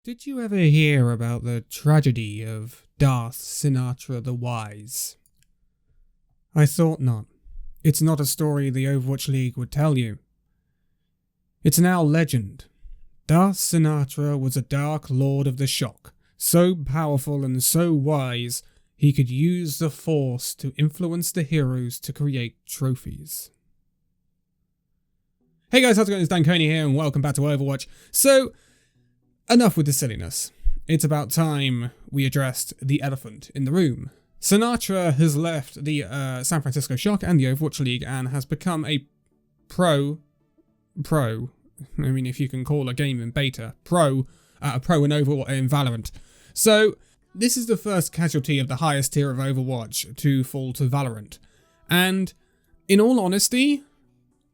Did you ever hear about the tragedy of Darth Sinatraa the Wise? I thought not. It's not a story the Overwatch League would tell you. It's now legend. Darth Sinatraa was a dark lord of the shock, so powerful and so wise he could use the Force to influence the heroes to create trophies. Hey guys, how's it going? It's Danconia here and welcome back to Overwatch. So, enough with the silliness. It's about time we addressed the elephant in the room. Sinatraa has left the San Francisco Shock and the Overwatch League and has become a pro, I mean if you can call a game in beta, a pro in Overwatch in Valorant. So, this is the first casualty of the highest tier of Overwatch to fall to Valorant. And, in all honesty,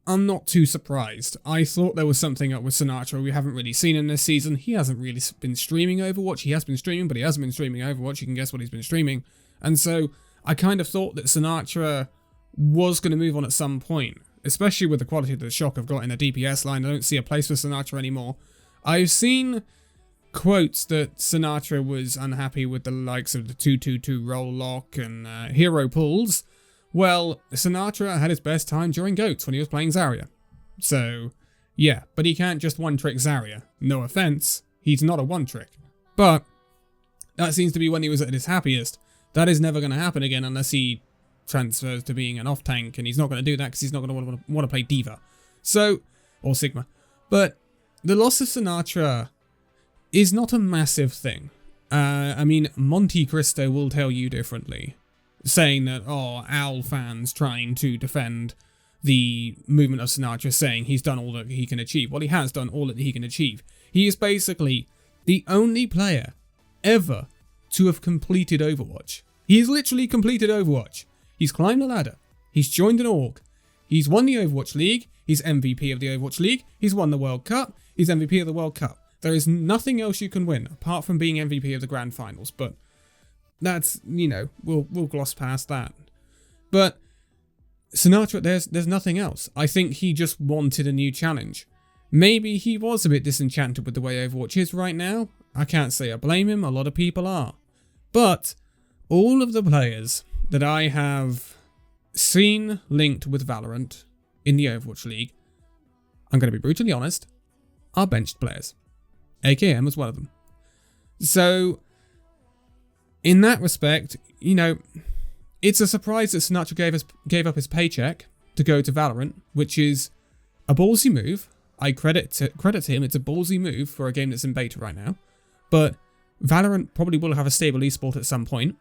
I'm not too surprised. I thought there was something up with Sinatraa we haven't really seen in this season. He hasn't really been streaming Overwatch. He has been streaming, but he hasn't been streaming Overwatch. You can guess what he's been streaming. And so, I kind of thought that Sinatraa was going to move on at some point. Especially with the quality of the Shock I've got in a DPS line. I don't see a place for Sinatraa anymore. I've seen quotes that Sinatraa was unhappy with the likes of the 2-2-2 roll lock and hero pulls. Well, Sinatraa had his best time during GOATS when he was playing Zarya. So, yeah, but he can't just one-trick Zarya. No offense, he's not a one-trick. But, that seems to be when he was at his happiest. That is never going to happen again unless he transfers to being an off-tank, and he's not going to do that because he's not going to want to play D.Va. So, or Sigma. But, the loss of Sinatraa is not a massive thing. I mean, Monte Cristo will tell you differently. Saying that, oh, OWL fans trying to defend the movement of Sinatraa, saying he's done all that he can achieve. Well, he has done all that he can achieve. He is basically the only player ever to have completed Overwatch. He has literally completed Overwatch. He's climbed the ladder. He's joined an org. He's won the Overwatch League. He's MVP of the Overwatch League. He's won the World Cup. He's MVP of the World Cup. There is nothing else you can win apart from being MVP of the Grand Finals, but that's, you know, we'll gloss past that. But Sinatraa, there's nothing else. I think he just wanted a new challenge. Maybe he was a bit disenchanted with the way Overwatch is right now. I can't say I blame him, a lot of people are. But all of the players that I have seen linked with Valorant in the Overwatch League, I'm going to be brutally honest, are benched players. AKM was one of them. So, in that respect, you know, it's a surprise that Sinatraa gave up his paycheck to go to Valorant, which is a ballsy move. I credit to him, it's a ballsy move for a game that's in beta right now. But Valorant probably will have a stable esport at some point.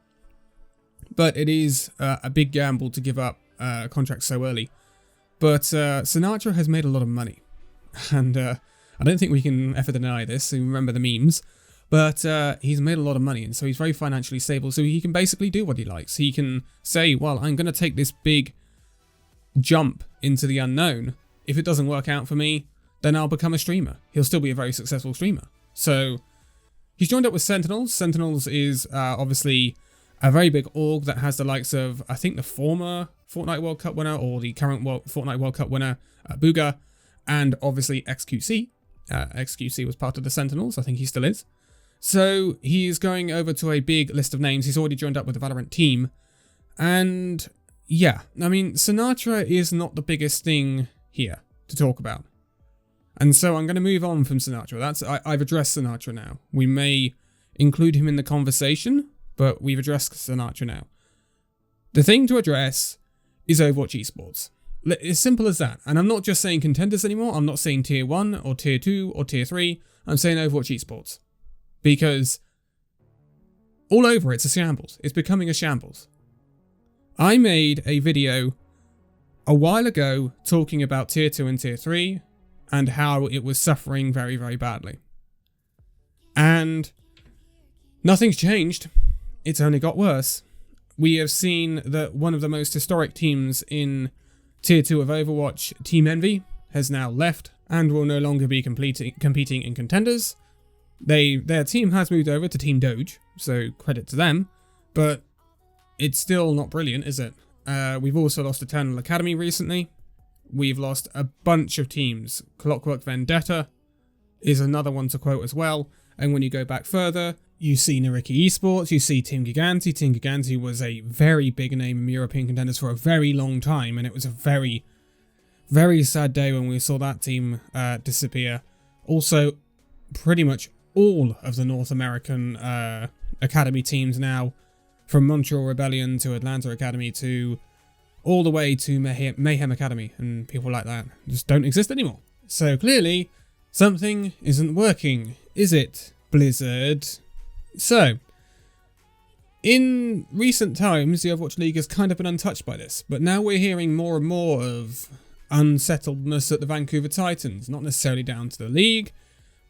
But it is a big gamble to give up a contract so early. But Sinatraa has made a lot of money. And I don't think we can ever deny this, so remember the memes. But he's made a lot of money, and so he's very financially stable, so he can basically do what he likes. He can say, well, I'm going to take this big jump into the unknown. If it doesn't work out for me, then I'll become a streamer. He'll still be a very successful streamer. So, he's joined up with Sentinels. Sentinels is obviously a very big org that has the likes of, I think, the former Fortnite World Cup winner, or the current Fortnite World Cup winner, Booga, and obviously XQC. XQC was part of the Sentinels, I think he still is. So, he's going over to a big list of names. He's already joined up with the Valorant team. And, yeah, I mean, Sinatraa is not the biggest thing here to talk about. And so I'm going to move on from Sinatraa. I've addressed Sinatraa now. We may include him in the conversation, but we've addressed Sinatraa now. The thing to address is Overwatch Esports. It's simple as that. And I'm not just saying Contenders anymore. I'm not saying Tier 1 or Tier 2 or Tier 3. I'm saying Overwatch Esports. Because all over it's a shambles. It's becoming a shambles. I made a video a while ago talking about Tier 2 and Tier 3 and how it was suffering very, very badly. And nothing's changed. It's only got worse. We have seen that one of the most historic teams in Tier 2 of Overwatch, Team Envy, has now left and will no longer be competing in Contenders. Their team has moved over to Team Doge, so credit to them, but it's still not brilliant, is it? We've also lost Eternal Academy recently. We've lost a bunch of teams. Clockwork Vendetta is another one to quote as well. And when you go back further, you see Sinatraa Esports, you see Team Giganti. Team Giganti was a very big name in European contenders for a very long time, and it was a very, very sad day when we saw that team disappear. Also, pretty much all of the North American Academy teams now, from Montreal Rebellion to Atlanta Academy to all the way to Mayhem Academy, and people like that just don't exist anymore. So clearly, something isn't working, is it, Blizzard? So, in recent times, the Overwatch League has kind of been untouched by this, but now we're hearing more and more of unsettledness at the Vancouver Titans, not necessarily down to the league,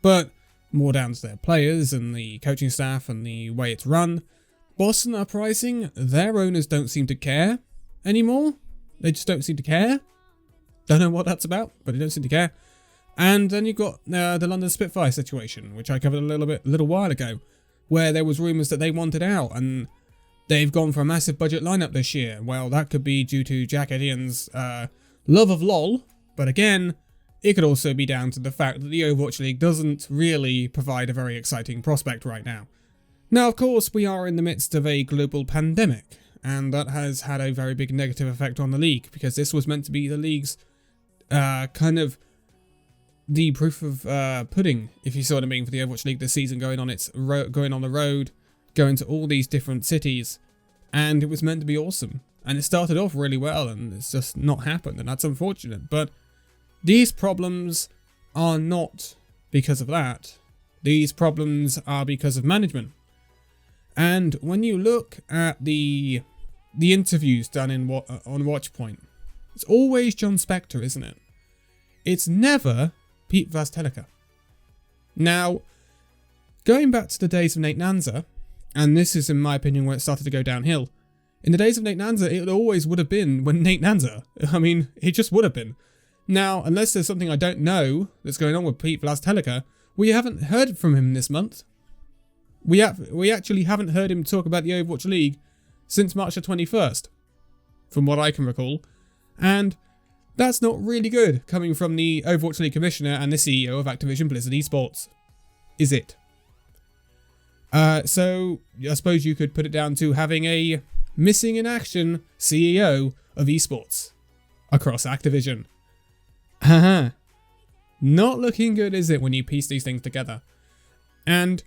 but more down to their players and the coaching staff and the way it's run. Boston Uprising, their owners don't seem to care anymore. They just don't seem to care. Don't know what that's about, but they don't seem to care. And then you've got the London Spitfire situation, which I covered a little while ago, where there was rumours that they wanted out, and they've gone for a massive budget lineup this year. Well, that could be due to Jack Edian's love of LoL, but again, it could also be down to the fact that the Overwatch League doesn't really provide a very exciting prospect right now. Now, of course, we are in the midst of a global pandemic, and that has had a very big negative effect on the league, because this was meant to be the league's kind of the proof of pudding, if you saw what I mean, for the Overwatch League this season, going on the road, going to all these different cities, and it was meant to be awesome. And it started off really well, and it's just not happened, and that's unfortunate. But these problems are not because of that. These problems are because of management. And when you look at the interviews done on Watchpoint, it's always John Spector, isn't it? It's never Pete Vaztelika. Now, going back to the days of Nate Nanza, and this is in my opinion where it started to go downhill, in the days of Nate Nanza, it always would have been when Nate Nanza. I mean, it just would have been. Now, unless there's something I don't know that's going on with Pete Vaztelika, we haven't heard from him this month. We actually haven't heard him talk about the Overwatch League since March the 21st, from what I can recall. And that's not really good, coming from the Overwatch League Commissioner and the CEO of Activision Blizzard Esports. Is it? So, I suppose you could put it down to having a missing in action CEO of esports across Activision. Haha. Not looking good, is it, when you piece these things together? And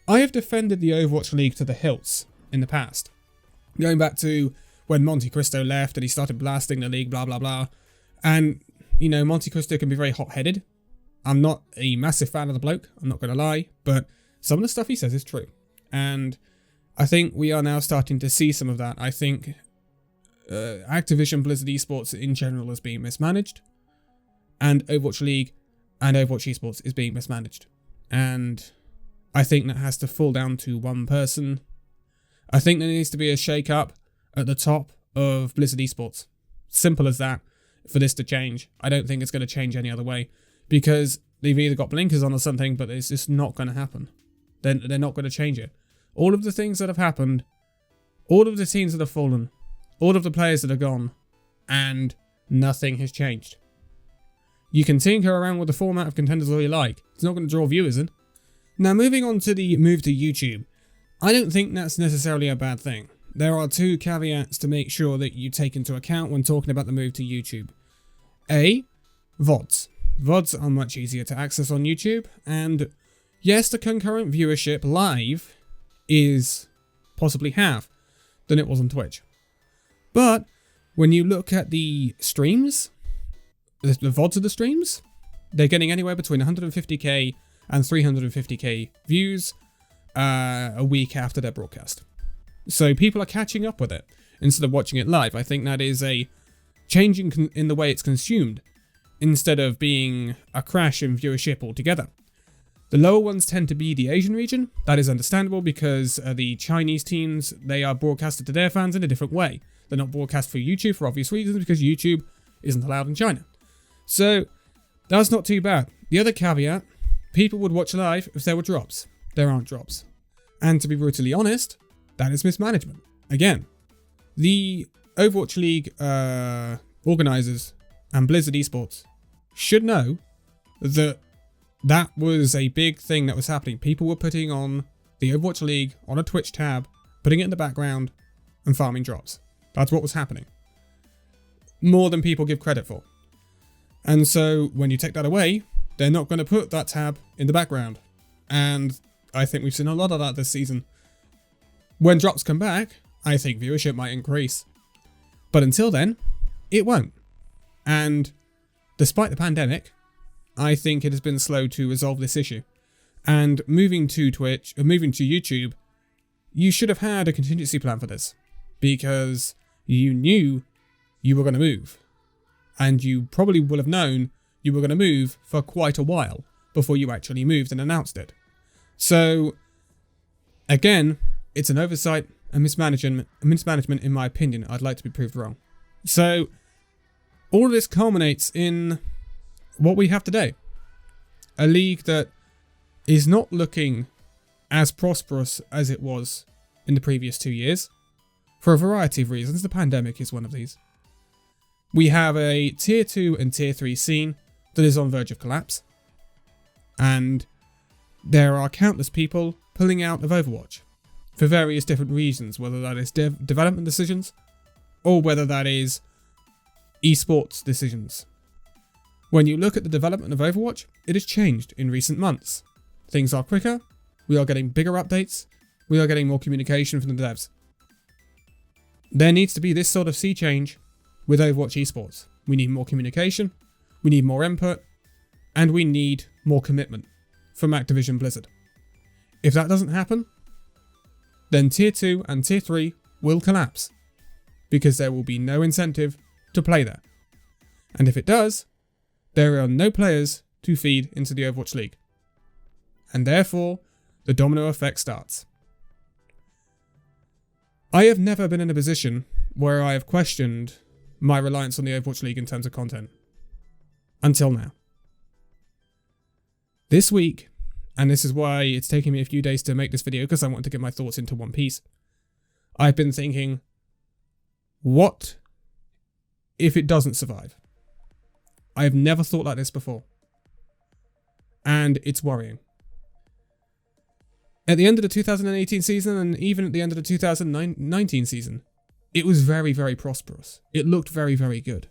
I have defended the Overwatch League to the hilts in the past. Going back to when Monte Cristo left and he started blasting the league, blah, blah, blah. And, you know, Monte Cristo can be very hot-headed. I'm not a massive fan of the bloke, I'm not going to lie, but some of the stuff he says is true. And I think we are now starting to see some of that. I think Activision Blizzard Esports in general is being mismanaged, and Overwatch League and Overwatch Esports is being mismanaged. And I think that has to fall down to one person. I think there needs to be a shake-up at the top of Blizzard Esports. Simple as that, for this to change. I don't think it's going to change any other way, because they've either got blinkers on or something, but it's just not going to happen. They're not going to change it. All of the things that have happened, all of the teams that have fallen, all of the players that are gone, and nothing has changed. You can tinker around with the format of Contenders all you like. It's not going to draw viewers in. Now, moving on to the move to YouTube. I don't think that's necessarily a bad thing. There are two caveats to make sure that you take into account when talking about the move to YouTube. A, VODs. VODs are much easier to access on YouTube, and yes, the concurrent viewership live is possibly half than it was on Twitch. But when you look at the streams, the VODs of the streams, they're getting anywhere between 150k and 350k views a week after their broadcast. So people are catching up with it instead of watching it live. I think that is a change in the way it's consumed, instead of being a crash in viewership altogether. The lower ones tend to be the Asian region. That is understandable, because the Chinese teams, they are broadcasted to their fans in a different way. They're not broadcast for YouTube for obvious reasons, because YouTube isn't allowed in China. So that's not too bad. The other caveat, people would watch live if there were drops. There aren't drops. And to be brutally honest, that is mismanagement. Again, the Overwatch League organisers and Blizzard Esports should know that that was a big thing that was happening. People were putting on the Overwatch League on a Twitch tab, putting it in the background, and farming drops. That's what was happening. More than people give credit for. And so when you take that away, they're not going to put that tab in the background. And I think we've seen a lot of that this season. When drops come back, I think viewership might increase. But until then, it won't. And despite the pandemic, I think it has been slow to resolve this issue. And moving to YouTube, you should have had a contingency plan for this, because you knew you were going to move. And you probably will have known you were going to move for quite a while before you actually moved and announced it. So, again, it's an oversight and mismanagement in my opinion. I'd like to be proved wrong. So, all of this culminates in what we have today. A league that is not looking as prosperous as it was in the previous 2 years, for a variety of reasons. The pandemic is one of these. We have a tier 2 and tier 3 scene that is on the verge of collapse. And there are countless people pulling out of Overwatch for various different reasons, whether that is development decisions or whether that is esports decisions. When you look at the development of Overwatch, it has changed in recent months. Things are quicker, we are getting bigger updates, we are getting more communication from the devs. There needs to be this sort of sea change with Overwatch Esports. We need more communication, we need more input, and we need more commitment from Activision Blizzard. If that doesn't happen, then Tier 2 and Tier 3 will collapse, because there will be no incentive to play there. And if it does, there are no players to feed into the Overwatch League. And therefore, the domino effect starts. I have never been in a position where I have questioned my reliance on the Overwatch League in terms of content. Until now. This week, and this is why it's taking me a few days to make this video, because I want to get my thoughts into one piece, I've been thinking, what if it doesn't survive? I have never thought like this before. And it's worrying. At the end of the 2018 season, and even at the end of the 2019 season, it was very, very prosperous. It looked very, very good.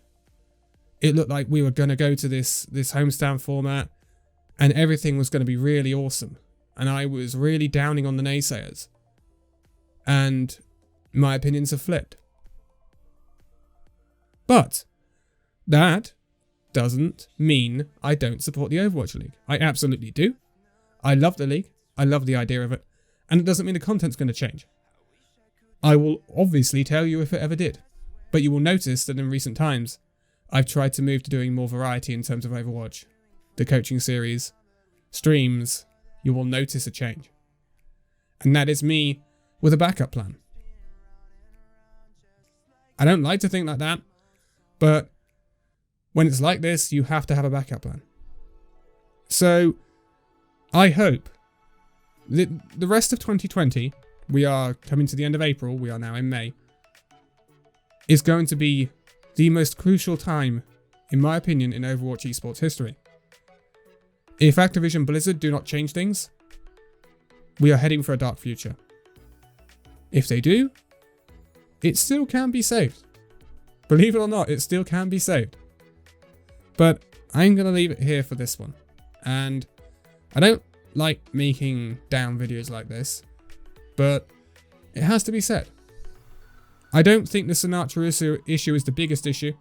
It looked like we were going to go to this homestand format, and everything was going to be really awesome. And I was really downing on the naysayers. And my opinions have flipped. But that doesn't mean I don't support the Overwatch League. I absolutely do. I love the league. I love the idea of it. And it doesn't mean the content's going to change. I will obviously tell you if it ever did. But you will notice that in recent times, I've tried to move to doing more variety in terms of Overwatch. The coaching series, streams, you will notice a change. And that is me with a backup plan. I don't like to think like that, but when it's like this, you have to have a backup plan. So, I hope that the rest of 2020, we are coming to the end of April, we are now in May, is going to be the most crucial time, in my opinion, in Overwatch Esports history. If Activision Blizzard do not change things, we are heading for a dark future. If they do, it still can be saved. Believe it or not, it still can be saved. But I'm going to leave it here for this one. And I don't like making down videos like this, but it has to be said. I don't think the Sinatraa issue is the biggest issue,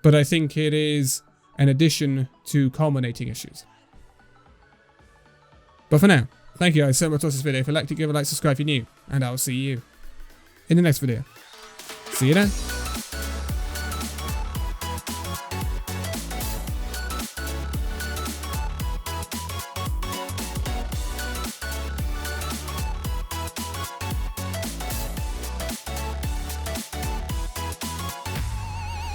but I think it is an addition to culminating issues. But for now, thank you guys so much for watching this video. If you liked it, give it a like, subscribe if you're new, and I'll see you in the next video. See you then.